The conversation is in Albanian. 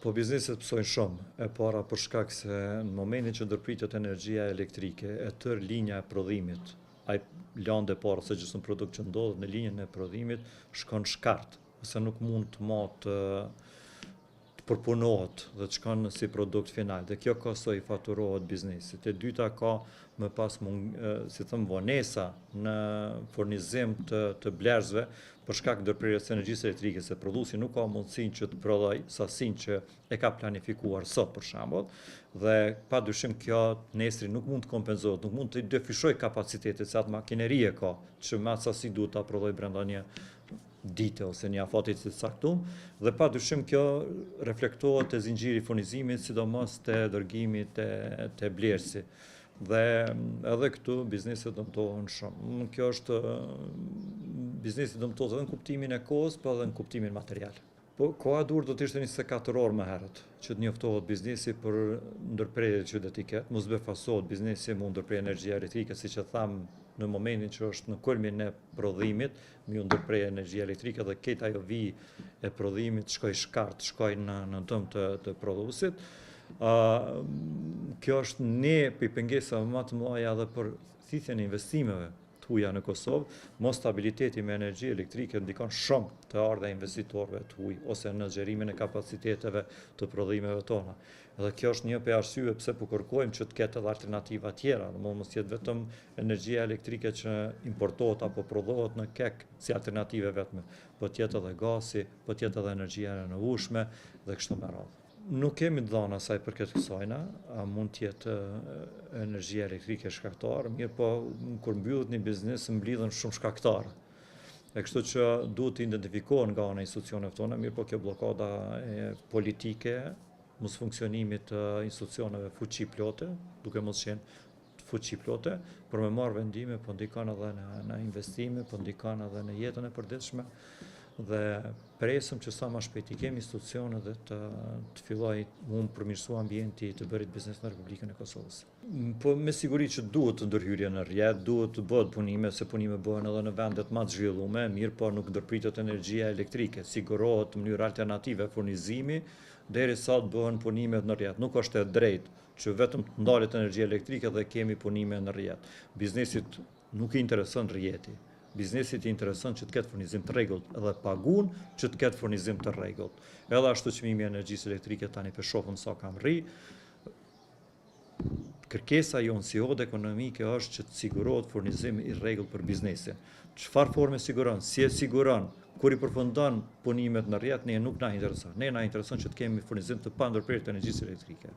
Po bizneset pësojnë shumë, e para për shkak se në momentin që ndërpritet energjia elektrike, e tërë linja e prodhimit, ai lande para se gjithë në produkt që ndodhet në linjën e prodhimit, shkon shkart, ose nuk mund të të përpunohet dhe të shkon si produkt final, dhe kjo kosto i faturohet biznesit. E dyta ka më pas si thëmë vonesa në furnizim të blerësve për shkak ndërprerjes së energjisë elektrike, se prodhuesi nuk ka mundësinë që të prodhoj sasinë që e ka planifikuar sot për shembull, dhe padyshim kjo nesër nuk mund të kompenzohet, nuk mund të dyfishoj kapacitetet se atë makineri e ka që me atë sasi duhet ta prodhoj brenda një dite ose një afatit të caktuar, dhe padyshim kjo reflektohet te zinxhiri i furnizimit, sidomos te dërgimi te blerësi. Dhe edhe këtu bizneset dëmtohen shumë. Kjo është biznesi dëmtohet edhe në kuptimin e kohës, po edhe në kuptimin material. Po koha dur do të ishte 24 orë më herët, që të njoftohet biznesi për ndërprerjet që do t'i ketë, mos befasohet biznesi mund ndërprer energji elektrike, siç e tham në momentin që është në kulmin e prodhimit, më ndërprer energji elektrike dhe këtë ajo vijë e prodhimit shkoj shkart, shkoj në dëm të prodhuesit. Kjo është një prej pengesave më të mëdha edhe për thithjen e investimeve të huaja në Kosovë. Mos stabiliteti me energji elektrike ndikon shumë të ardha investitorëve të huaj ose në xhirimin e kapaciteteve të prodhimeve tona. Edhe kjo është një prej arsyeve pse po kërkojmë që të ketë edhe alternativa tjera, mos jetë vetëm energjia elektrike që importohet apo prodhohet në kek si alternative vetme, po të jetë edhe gazi, po të jetë edhe energjia e renovueshme dhe kështu me radhë. Nuk kemi dhëna asaj për këtë kësajna, a mund të jetë energjia elektrike shkaktar, mirë po kur mbyllet një biznes mblidhen shumë shkaktarë. E kështu që duhet të identifikohen nga ana e institucioneve tona, mirë po kjo blokada politike, mos funksionimit të institucioneve fuqiplote, duke mos qenë fuqiplote, për me marrë vendime, po ndikon edhe në investime, po ndikon edhe në jetën e përditshme, dhe presim që sa më shpejt i kemi institucione dhe të filloj mund përmirësua ambienti të bërit biznes në Republikën e Kosovës. Po me siguri që duhet të ndërhyrje në rrjet, duhet të bëhet punime, se punime bëhen edhe në vendet më të zhvillume, mirë po nuk ndërpritet energjia elektrike, sigurohet në mënyrë alternative furnizimi, derisa të bëhen punime në rrjet. Nuk është e drejtë që vetëm të ndalet energjia elektrike dhe kemi punime në rrjet. Biznesit nuk i intereson rrjeti. Biznesit i intereson që të ketë furnizim të rregullt edhe pagun që të ketë furnizim të rregullt. Edhe ashtu çmimi i energjisë elektrike tani po shohim sa ka rri. Kërkesa jonë si hodë ekonomike është që të sigurohet furnizim i rregullt për biznesin. Çfarë forme siguron, si e siguron, kur i përfundon punimet në rrjet, ne nuk na intereson. Ne na intereson që të kemi furnizim të pandërprer të energjisë elektrike.